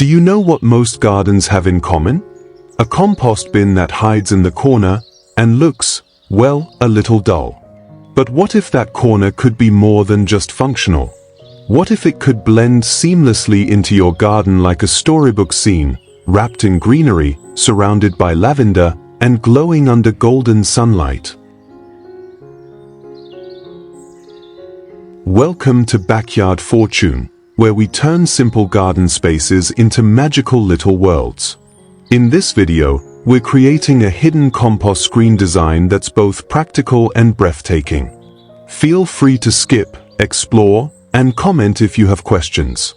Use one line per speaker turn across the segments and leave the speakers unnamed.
Do you know what most gardens have in common? A compost bin that hides in the corner and looks, well, a little dull. But what if that corner could be more than just functional? What if it could blend seamlessly into your garden like a storybook scene, wrapped in greenery, surrounded by lavender, and glowing under golden sunlight? Welcome to Backyard Fortune, where we turn simple garden spaces into magical little worlds. In this video, we're creating a hidden compost screen design that's both practical and breathtaking. Feel free to skip, explore, and comment if you have questions.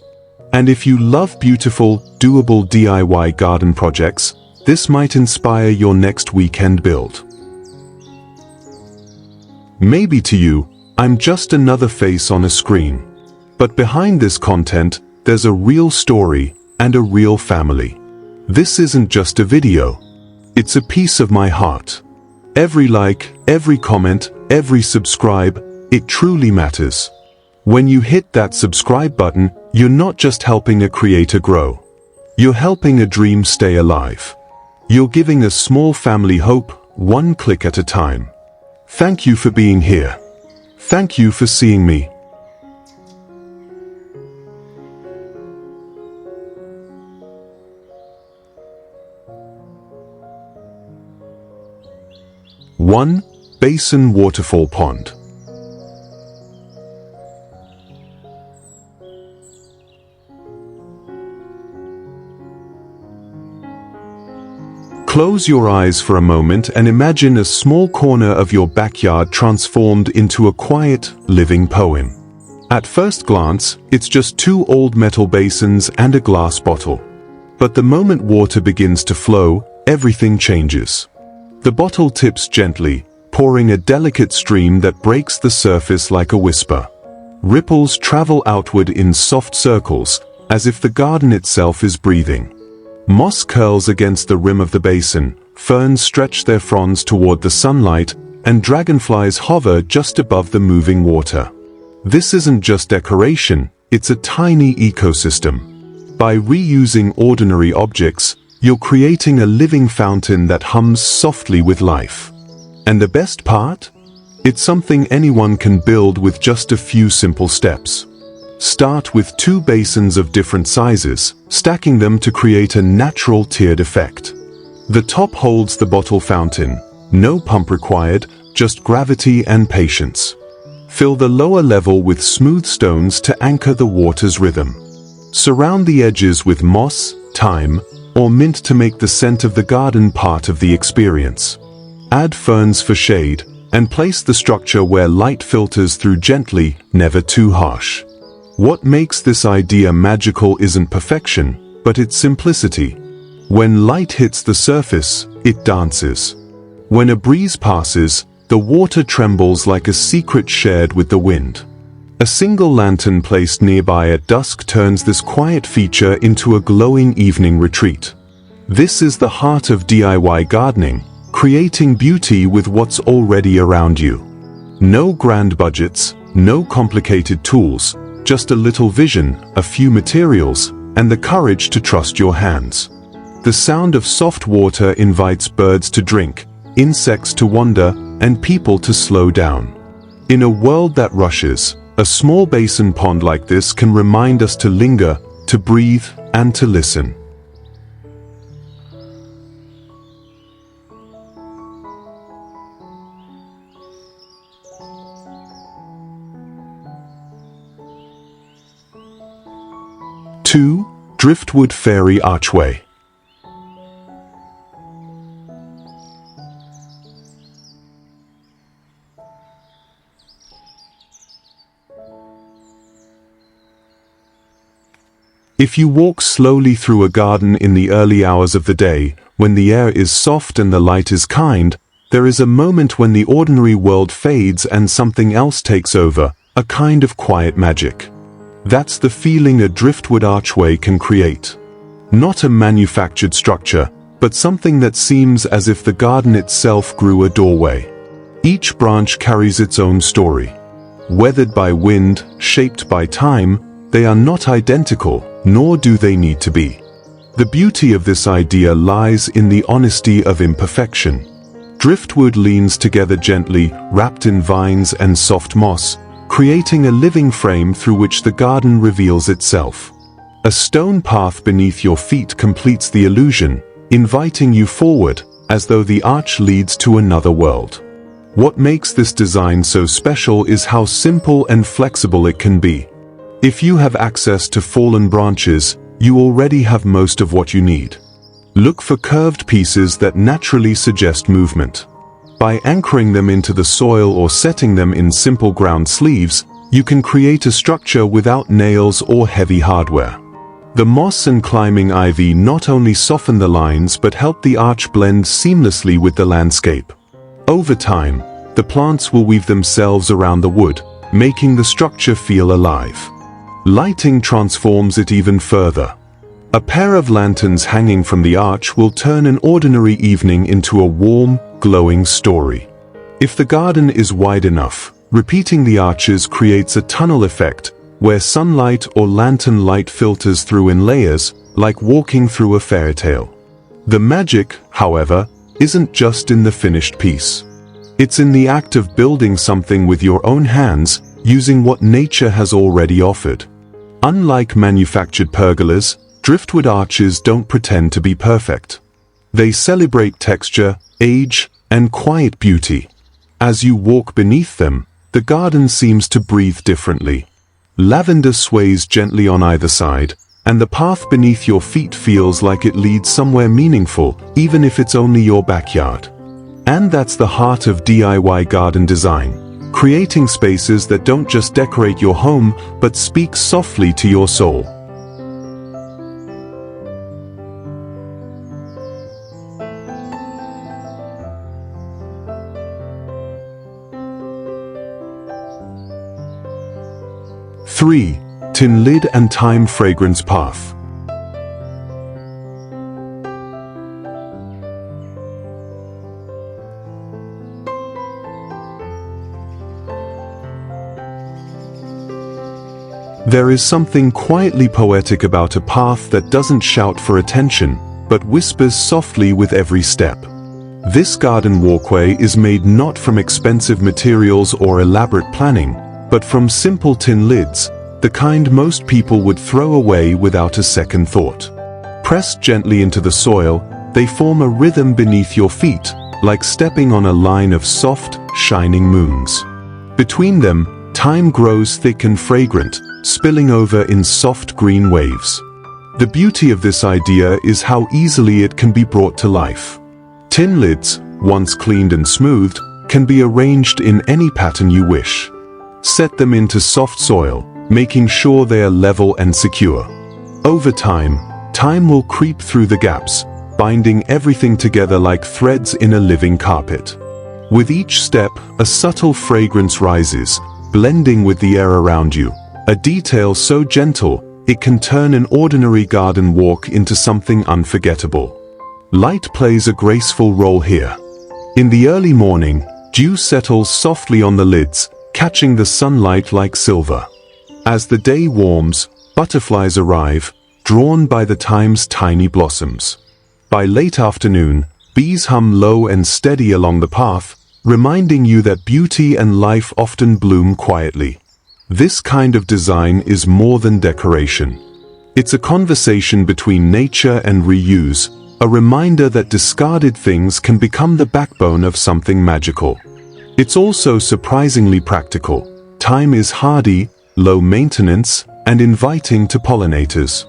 And if you love beautiful, doable DIY garden projects, this might inspire your next weekend build. Maybe to you, I'm just another face on a screen. But behind this content, there's a real story and a real family. This isn't just a video. It's a piece of my heart. Every like, every comment, every subscribe, it truly matters. When you hit that subscribe button, you're not just helping a creator grow. You're helping a dream stay alive. You're giving a small family hope, one click at a time. Thank you for being here. Thank you for seeing me. One basin waterfall pond. Close your eyes for a moment and imagine a small corner of your backyard transformed into a quiet, living poem. At first glance, it's just two old metal basins and a glass bottle. But the moment water begins to flow, everything changes. The bottle tips gently, pouring a delicate stream that breaks the surface like a whisper. Ripples travel outward in soft circles, as if the garden itself is breathing. Moss curls against the rim of the basin, ferns stretch their fronds toward the sunlight, and dragonflies hover just above the moving water. This isn't just decoration, it's a tiny ecosystem. By reusing ordinary objects, you're creating a living fountain that hums softly with life. And the best part? It's something anyone can build with just a few simple steps. Start with two basins of different sizes, stacking them to create a natural tiered effect. The top holds the bottle fountain, no pump required, just gravity and patience. Fill the lower level with smooth stones to anchor the water's rhythm. Surround the edges with moss, thyme, or mint to make the scent of the garden part of the experience. Add ferns for shade, and place the structure where light filters through gently, never too harsh. What makes this idea magical isn't perfection, but its simplicity. When light hits the surface, it dances. When a breeze passes, the water trembles like a secret shared with the wind. A single lantern placed nearby at dusk turns this quiet feature into a glowing evening retreat. This is the heart of DIY gardening, creating beauty with what's already around you. No grand budgets, no complicated tools, just a little vision, a few materials, and the courage to trust your hands. The sound of soft water invites birds to drink, insects to wander, and people to slow down. In a world that rushes, a small basin pond like this can remind us to linger, to breathe, and to listen. Two, driftwood fairy archway. If you walk slowly through a garden in the early hours of the day, when the air is soft and the light is kind, there is a moment when the ordinary world fades and something else takes over, a kind of quiet magic. That's the feeling a driftwood archway can create. Not a manufactured structure, but something that seems as if the garden itself grew a doorway. Each branch carries its own story. Weathered by wind, shaped by time, they are not identical, nor do they need to be. The beauty of this idea lies in the honesty of imperfection. Driftwood leans together gently, wrapped in vines and soft moss, creating a living frame through which the garden reveals itself. A stone path beneath your feet completes the illusion, inviting you forward, as though the arch leads to another world. What makes this design so special is how simple and flexible it can be. If you have access to fallen branches, you already have most of what you need. Look for curved pieces that naturally suggest movement. By anchoring them into the soil or setting them in simple ground sleeves, you can create a structure without nails or heavy hardware. The moss and climbing ivy not only soften the lines but help the arch blend seamlessly with the landscape. Over time, the plants will weave themselves around the wood, making the structure feel alive. Lighting transforms it even further. A pair of lanterns hanging from the arch will turn an ordinary evening into a warm, glowing story. If the garden is wide enough, repeating the arches creates a tunnel effect, where sunlight or lantern light filters through in layers, like walking through a fairy tale. The magic, however, isn't just in the finished piece. It's in the act of building something with your own hands, using what nature has already offered. Unlike manufactured pergolas, driftwood arches don't pretend to be perfect. They celebrate texture, age, and quiet beauty. As you walk beneath them, the garden seems to breathe differently. Lavender sways gently on either side, and the path beneath your feet feels like it leads somewhere meaningful, even if it's only your backyard. And that's the heart of DIY garden design. Creating spaces that don't just decorate your home, but speak softly to your soul. Three, tin lid and thyme fragrance path. There is something quietly poetic about a path that doesn't shout for attention, but whispers softly with every step. This garden walkway is made not from expensive materials or elaborate planning, but from simple tin lids, the kind most people would throw away without a second thought. Pressed gently into the soil, they form a rhythm beneath your feet, like stepping on a line of soft, shining moons. Between them, thyme grows thick and fragrant, spilling over in soft green waves. The beauty of this idea is how easily it can be brought to life. Tin lids, once cleaned and smoothed, can be arranged in any pattern you wish. Set them into soft soil, making sure they are level and secure. Over time, thyme will creep through the gaps, binding everything together like threads in a living carpet. With each step, a subtle fragrance rises, blending with the air around you. A detail so gentle, it can turn an ordinary garden walk into something unforgettable. Light plays a graceful role here. In the early morning, dew settles softly on the lids, catching the sunlight like silver. As the day warms, butterflies arrive, drawn by the thyme's tiny blossoms. By late afternoon, bees hum low and steady along the path, reminding you that beauty and life often bloom quietly. This kind of design is more than decoration. It's a conversation between nature and reuse, a reminder that discarded things can become the backbone of something magical. It's also surprisingly practical. Thyme is hardy, low maintenance, and inviting to pollinators.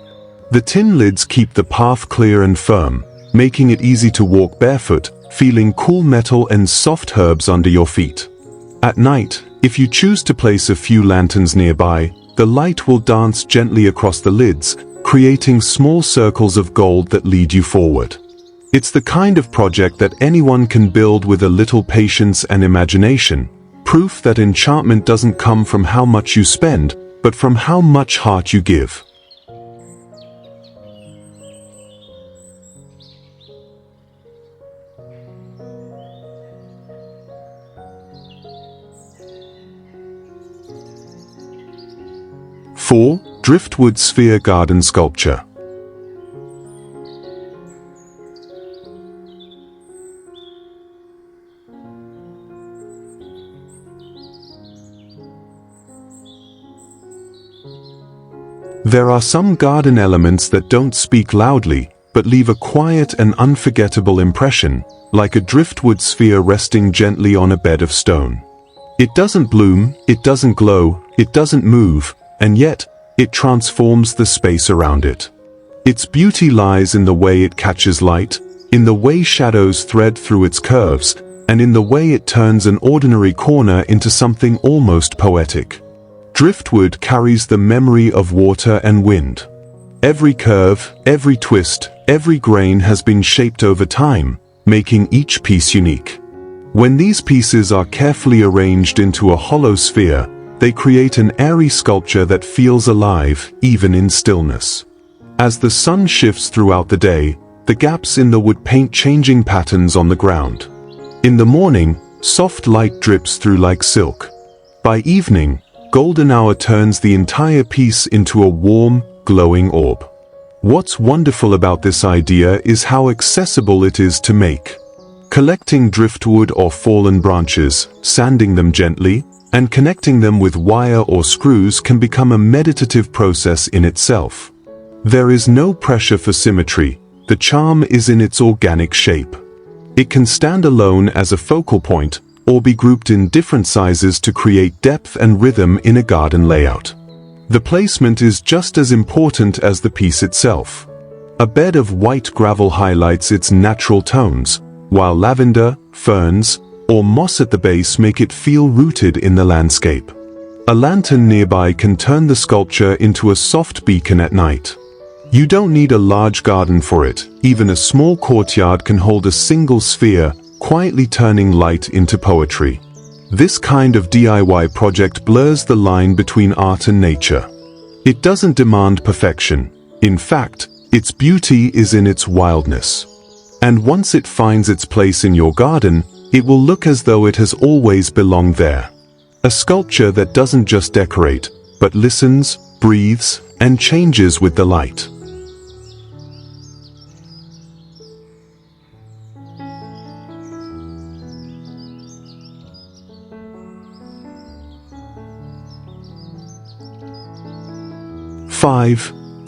The tin lids keep the path clear and firm, making it easy to walk barefoot, feeling cool metal and soft herbs under your feet. At night, if you choose to place a few lanterns nearby, the light will dance gently across the lids, creating small circles of gold that lead you forward. It's the kind of project that anyone can build with a little patience and imagination, proof that enchantment doesn't come from how much you spend, but from how much heart you give. Four, driftwood sphere garden sculpture. There are some garden elements that don't speak loudly, but leave a quiet and unforgettable impression, like a driftwood sphere resting gently on a bed of stone. It doesn't bloom, it doesn't glow, it doesn't move, and yet, it transforms the space around it. Its beauty lies in the way it catches light, in the way shadows thread through its curves, and in the way it turns an ordinary corner into something almost poetic. Driftwood carries the memory of water and wind. Every curve, every twist, every grain has been shaped over time, making each piece unique. When these pieces are carefully arranged into a hollow sphere, they create an airy sculpture that feels alive, even in stillness. As the sun shifts throughout the day, the gaps in the wood paint changing patterns on the ground. In the morning, soft light drips through like silk. By evening, golden hour turns the entire piece into a warm, glowing orb. What's wonderful about this idea is how accessible it is to make. Collecting driftwood or fallen branches, sanding them gently, and connecting them with wire or screws can become a meditative process in itself. There is no pressure for symmetry, the charm is in its organic shape. It can stand alone as a focal point, or be grouped in different sizes to create depth and rhythm in a garden layout. The placement is just as important as the piece itself. A bed of white gravel highlights its natural tones, while lavender, ferns, or moss at the base make it feel rooted in the landscape. A lantern nearby can turn the sculpture into a soft beacon at night. You don't need a large garden for it, even a small courtyard can hold a single sphere, quietly turning light into poetry. This kind of DIY project blurs the line between art and nature. It doesn't demand perfection. In fact, its beauty is in its wildness. And once it finds its place in your garden, it will look as though it has always belonged there. A sculpture that doesn't just decorate, but listens, breathes, and changes with the light.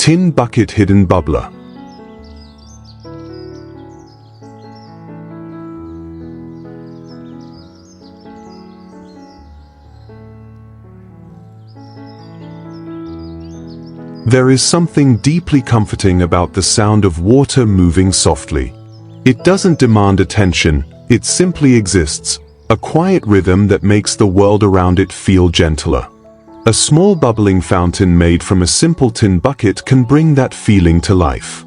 Tin bucket hidden bubbler. There is something deeply comforting about the sound of water moving softly. It doesn't demand attention, it simply exists, a quiet rhythm that makes the world around it feel gentler. A small bubbling fountain made from a simple tin bucket can bring that feeling to life.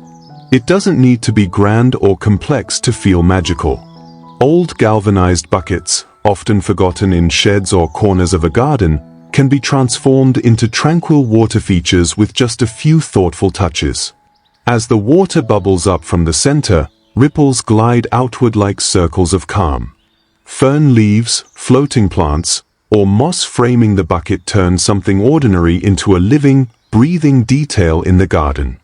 It doesn't need to be grand or complex to feel magical. Old galvanized buckets, often forgotten in sheds or corners of a garden, can be transformed into tranquil water features with just a few thoughtful touches. As the water bubbles up from the center, ripples glide outward like circles of calm. Fern leaves, floating plants, or moss framing the bucket turn something ordinary into a living, breathing detail in the garden.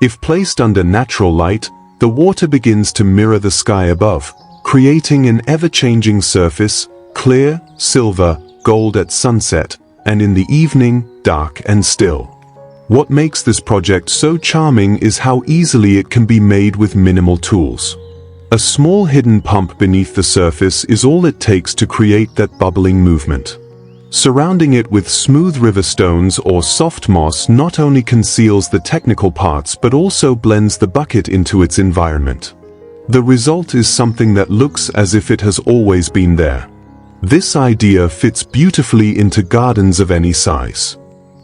If placed under natural light, the water begins to mirror the sky above, creating an ever-changing surface, clear, silver, gold at sunset, and in the evening, dark and still. What makes this project so charming is how easily it can be made with minimal tools. A small hidden pump beneath the surface is all it takes to create that bubbling movement. Surrounding it with smooth river stones or soft moss not only conceals the technical parts but also blends the bucket into its environment. The result is something that looks as if it has always been there. This idea fits beautifully into gardens of any size.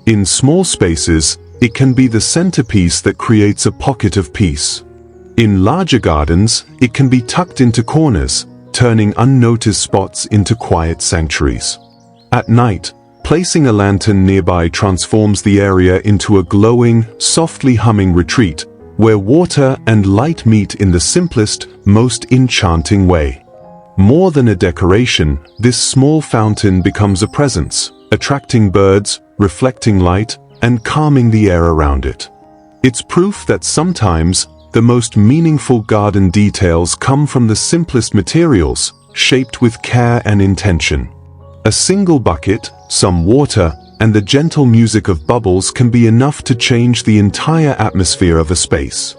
In small spaces, it can be the centerpiece that creates a pocket of peace. In larger gardens, it can be tucked into corners, turning unnoticed spots into quiet sanctuaries. At night, placing a lantern nearby transforms the area into a glowing, softly humming retreat, where water and light meet in the simplest, most enchanting way. More than a decoration, this small fountain becomes a presence, attracting birds, reflecting light, and calming the air around it. It's proof that sometimes, the most meaningful garden details come from the simplest materials, shaped with care and intention. A single bucket, some water, and the gentle music of bubbles can be enough to change the entire atmosphere of a space.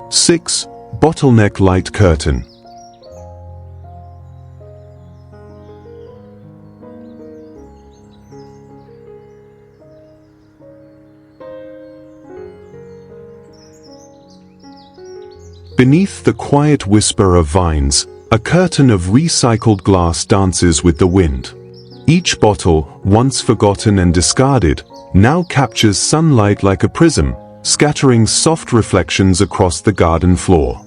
Six, bottleneck light curtain. Beneath the quiet whisper of vines, a curtain of recycled glass dances with the wind. Each bottle, once forgotten and discarded, now captures sunlight like a prism, scattering soft reflections across the garden floor.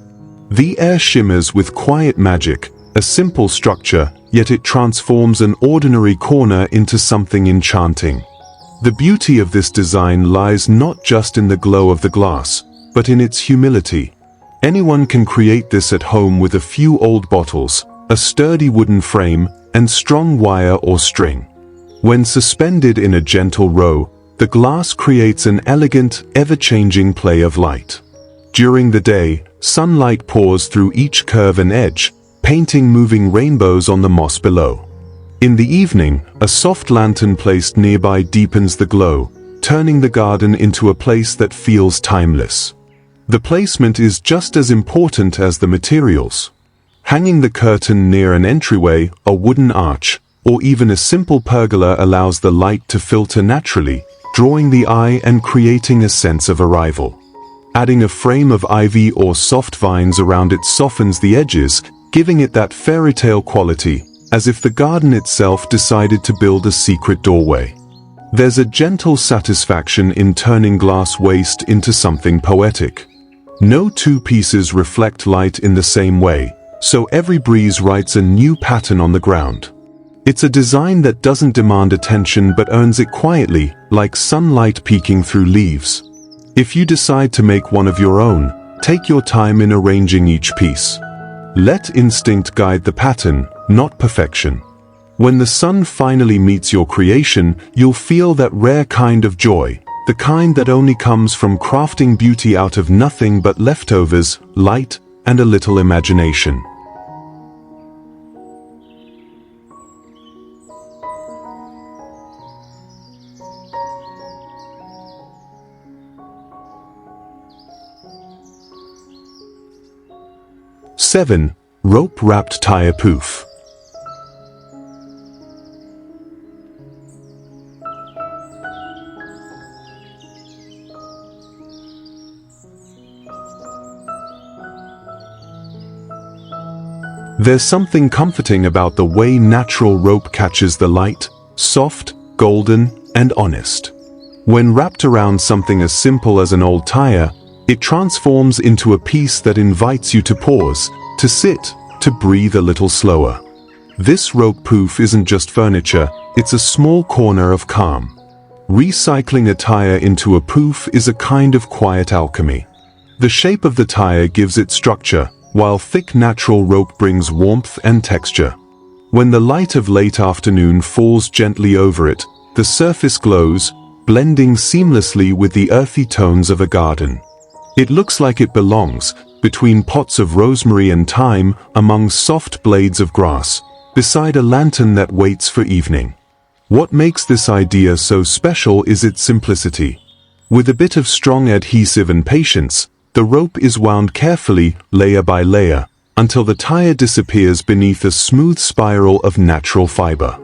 The air shimmers with quiet magic, a simple structure, yet it transforms an ordinary corner into something enchanting. The beauty of this design lies not just in the glow of the glass, but in its humility. Anyone can create this at home with a few old bottles, a sturdy wooden frame, and strong wire or string. When suspended in a gentle row, the glass creates an elegant, ever-changing play of light. During the day, sunlight pours through each curve and edge, painting moving rainbows on the moss below. In the evening, a soft lantern placed nearby deepens the glow, turning the garden into a place that feels timeless. The placement is just as important as the materials. Hanging the curtain near an entryway, a wooden arch, or even a simple pergola allows the light to filter naturally, drawing the eye and creating a sense of arrival. Adding a frame of ivy or soft vines around it softens the edges, giving it that fairy tale quality, as if the garden itself decided to build a secret doorway. There's a gentle satisfaction in turning glass waste into something poetic. No two pieces reflect light in the same way, so every breeze writes a new pattern on the ground. It's a design that doesn't demand attention but earns it quietly, like sunlight peeking through leaves. If you decide to make one of your own, take your time in arranging each piece. Let instinct guide the pattern, not perfection. When the sun finally meets your creation, you'll feel that rare kind of joy, the kind that only comes from crafting beauty out of nothing but leftovers, light, and a little imagination. Seven, rope-wrapped tire poof. There's something comforting about the way natural rope catches the light, soft, golden, and honest. When wrapped around something as simple as an old tire, it transforms into a piece that invites you to pause, to sit, to breathe a little slower. This rope poof isn't just furniture, it's a small corner of calm. Recycling a tire into a poof is a kind of quiet alchemy. The shape of the tire gives it structure, while thick natural rope brings warmth and texture. When the light of late afternoon falls gently over it, the surface glows, blending seamlessly with the earthy tones of a garden. It looks like it belongs, between pots of rosemary and thyme, among soft blades of grass, beside a lantern that waits for evening. What makes this idea so special is its simplicity. With a bit of strong adhesive and patience, the rope is wound carefully, layer by layer, until the tire disappears beneath a smooth spiral of natural fiber.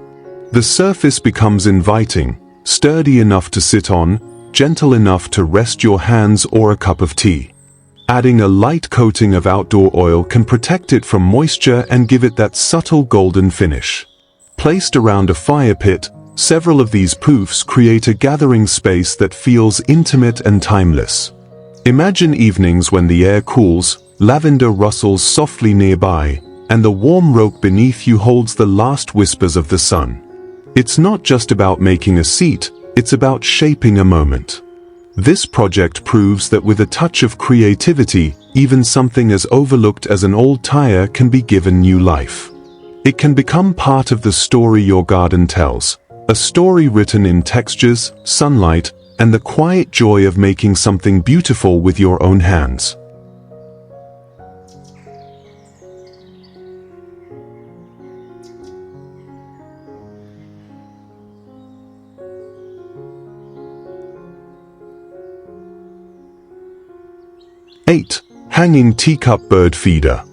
The surface becomes inviting, sturdy enough to sit on, gentle enough to rest your hands or a cup of tea. Adding a light coating of outdoor oil can protect it from moisture and give it that subtle golden finish. Placed around a fire pit, several of these poofs create a gathering space that feels intimate and timeless. Imagine evenings when the air cools, lavender rustles softly nearby, and the warm rope beneath you holds the last whispers of the sun. It's not just about making a seat, it's about shaping a moment. This project proves that with a touch of creativity, even something as overlooked as an old tire can be given new life. It can become part of the story your garden tells, a story written in textures, sunlight, and the quiet joy of making something beautiful with your own hands. Eight. Hanging teacup bird feeder.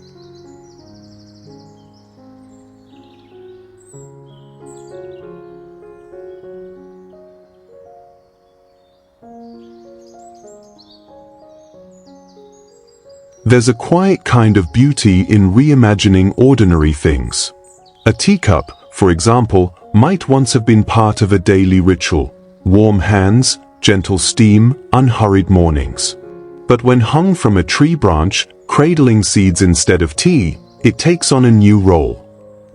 There's a quiet kind of beauty in reimagining ordinary things. A teacup, for example, might once have been part of a daily ritual: warm hands, gentle steam, unhurried mornings. But when hung from a tree branch, cradling seeds instead of tea, it takes on a new role.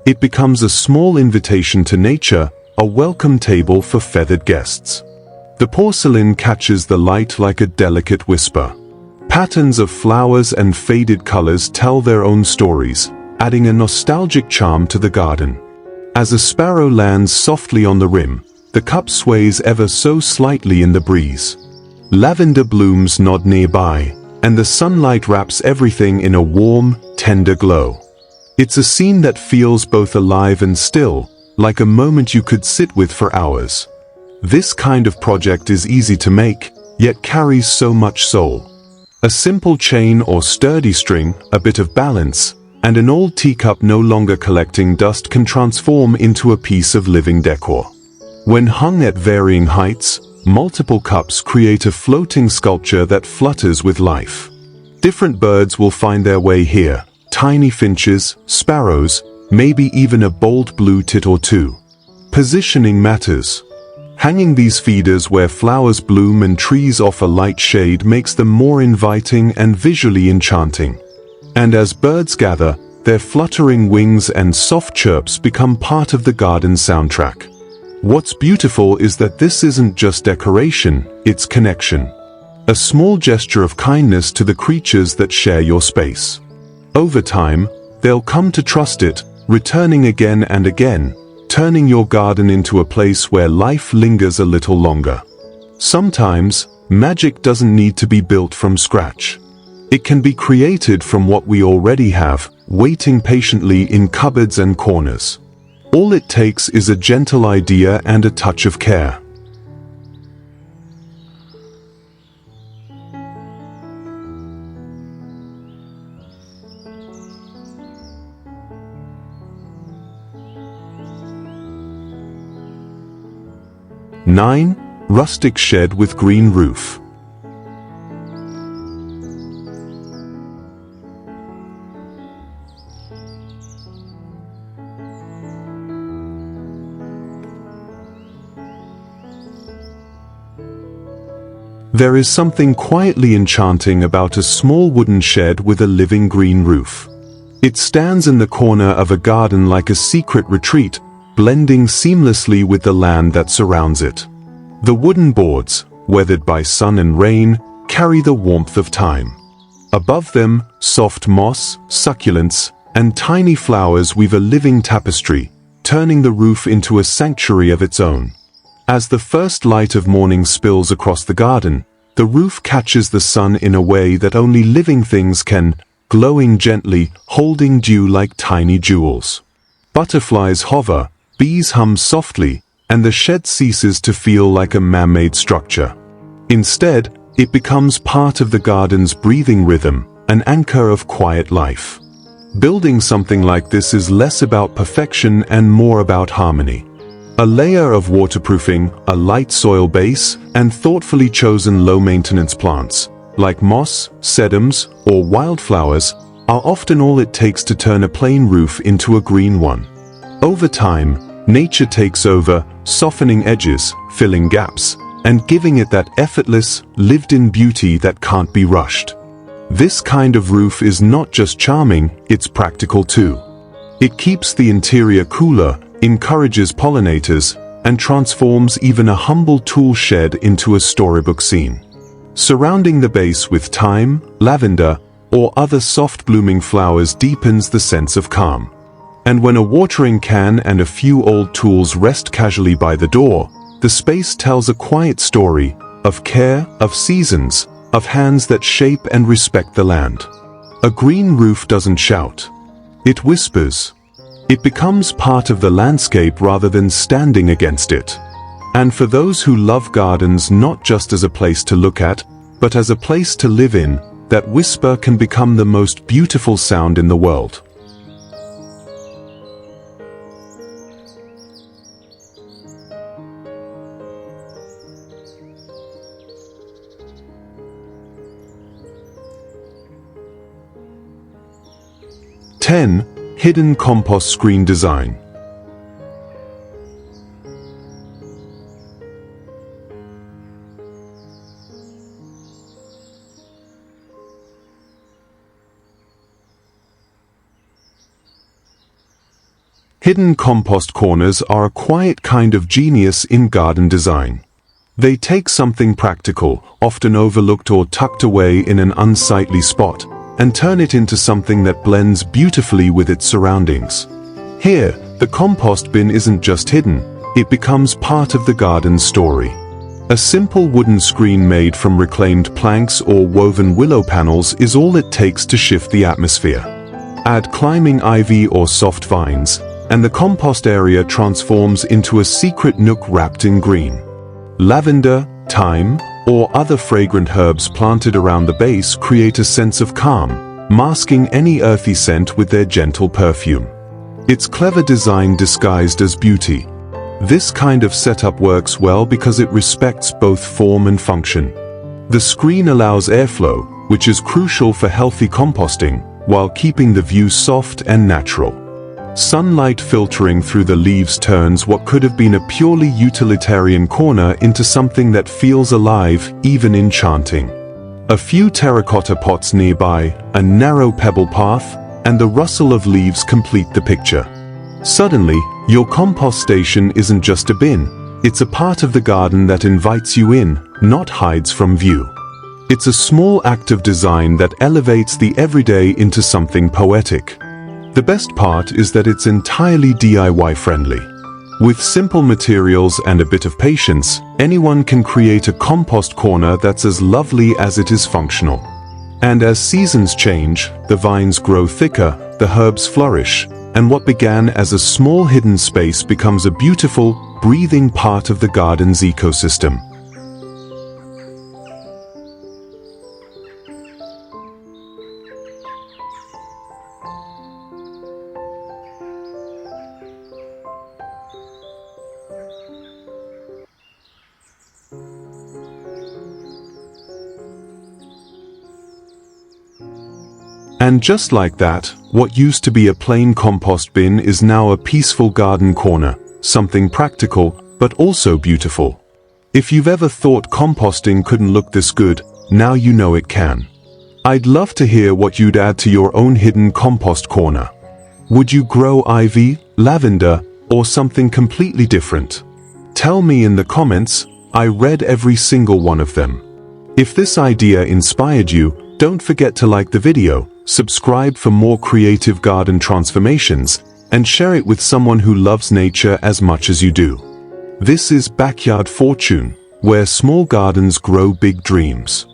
It becomes a small invitation to nature, a welcome table for feathered guests. The porcelain catches the light like a delicate whisper. Patterns of flowers and faded colors tell their own stories, adding a nostalgic charm to the garden. As a sparrow lands softly on the rim, the cup sways ever so slightly in the breeze. Lavender blooms nod nearby, and the sunlight wraps everything in a warm, tender glow. It's a scene that feels both alive and still, like a moment you could sit with for hours. This kind of project is easy to make, yet carries so much soul. A simple chain or sturdy string, a bit of balance, and an old teacup no longer collecting dust can transform into a piece of living decor. When hung at varying heights, multiple cups create a floating sculpture that flutters with life. Different birds will find their way here: tiny finches, sparrows, maybe even a bold blue tit or two. Positioning matters. Hanging these feeders where flowers bloom and trees offer light shade makes them more inviting and visually enchanting. And as birds gather, their fluttering wings and soft chirps become part of the garden soundtrack. What's beautiful is that this isn't just decoration, it's connection. A small gesture of kindness to the creatures that share your space. Over time, they'll come to trust it, returning again and again, turning your garden into a place where life lingers a little longer. Sometimes, magic doesn't need to be built from scratch. It can be created from what we already have, waiting patiently in cupboards and corners. All it takes is a gentle idea and a touch of care. Nine. Rustic shed with green roof. There is something quietly enchanting about a small wooden shed with a living green roof. It stands in the corner of a garden like a secret retreat, blending seamlessly with the land that surrounds it. The wooden boards, weathered by sun and rain, carry the warmth of time. Above them, soft moss, succulents, and tiny flowers weave a living tapestry, turning the roof into a sanctuary of its own. As the first light of morning spills across the garden, the roof catches the sun in a way that only living things can, glowing gently, holding dew like tiny jewels. Butterflies hover, bees hum softly, and the shed ceases to feel like a man-made structure. Instead, it becomes part of the garden's breathing rhythm, an anchor of quiet life. Building something like this is less about perfection and more about harmony. A layer of waterproofing, a light soil base, and thoughtfully chosen low-maintenance plants, like moss, sedums, or wildflowers, are often all it takes to turn a plain roof into a green one. Over time, nature takes over, softening edges, filling gaps, and giving it that effortless, lived-in beauty that can't be rushed. This kind of roof is not just charming, it's practical too. It keeps the interior cooler, encourages pollinators, and transforms even a humble tool shed into a storybook scene. Surrounding the base with thyme, lavender, or other soft-blooming flowers deepens the sense of calm. And when a watering can and a few old tools rest casually by the door, the space tells a quiet story, of care, of seasons, of hands that shape and respect the land. A green roof doesn't shout. It whispers. It becomes part of the landscape rather than standing against it. And for those who love gardens not just as a place to look at, but as a place to live in, that whisper can become the most beautiful sound in the world. Hidden compost screen design. Hidden compost corners are a quiet kind of genius in garden design. They take something practical, often overlooked or tucked away in an unsightly spot, and turn it into something that blends beautifully with its surroundings. Here, the compost bin isn't just hidden, it becomes part of the garden's story. A simple wooden screen made from reclaimed planks or woven willow panels is all it takes to shift the atmosphere. Add climbing ivy or soft vines, and the compost area transforms into a secret nook wrapped in green. Lavender, thyme, or other fragrant herbs planted around the base create a sense of calm, masking any earthy scent with their gentle perfume. It's clever design disguised as beauty. This kind of setup works well because it respects both form and function. The screen allows airflow, which is crucial for healthy composting, while keeping the view soft and natural. Sunlight filtering through the leaves turns what could have been a purely utilitarian corner into something that feels alive, even enchanting. A few terracotta pots nearby, a narrow pebble path, and the rustle of leaves complete the picture. Suddenly, your compost station isn't just a bin, it's a part of the garden that invites you in, not hides from view. It's a small act of design that elevates the everyday into something poetic. The best part is that it's entirely DIY friendly. With simple materials and a bit of patience, anyone can create a compost corner that's as lovely as it is functional. And as seasons change, the vines grow thicker, the herbs flourish, and what began as a small hidden space becomes a beautiful, breathing part of the garden's ecosystem. And just like that, what used to be a plain compost bin is now a peaceful garden corner, something practical, but also beautiful. If you've ever thought composting couldn't look this good, now you know it can. I'd love to hear what you'd add to your own hidden compost corner. Would you grow ivy, lavender, or something completely different? Tell me in the comments. I read every single one of them. If this idea inspired you, don't forget to like the video, subscribe for more creative garden transformations, and share it with someone who loves nature as much as you do. This is Backyard Fortune, where small gardens grow big dreams.